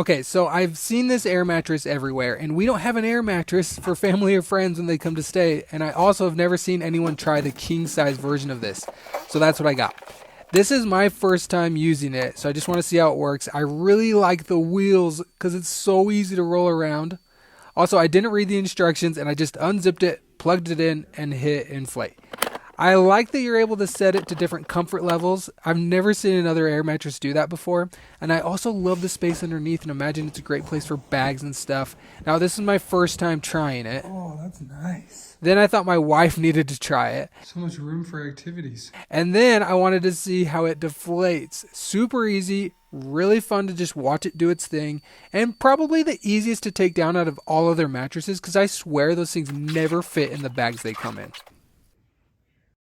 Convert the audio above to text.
Okay, so I've seen this air mattress everywhere, and we don't have an air mattress for family or friends when they come to stay. And I also have never seen anyone try the king size version of this. So that's what I got. This is my first time using it, so I just want to see how it works. I really like the wheels because it's so easy to roll around. Also, I didn't read the instructions, and I just unzipped it, plugged it in, and hit inflate. I like that you're able to set it to different comfort levels. I've never seen another air mattress do that before. And I also love the space underneath and imagine it's a great place for bags and stuff. Now, this is my first time trying it. Oh, that's nice. Then I thought my wife needed to try it. So much room for activities. And then I wanted to see how it deflates. Super easy, really fun to just watch it do its thing, and probably the easiest to take down out of all other mattresses because I swear those things never fit in the bags they come in.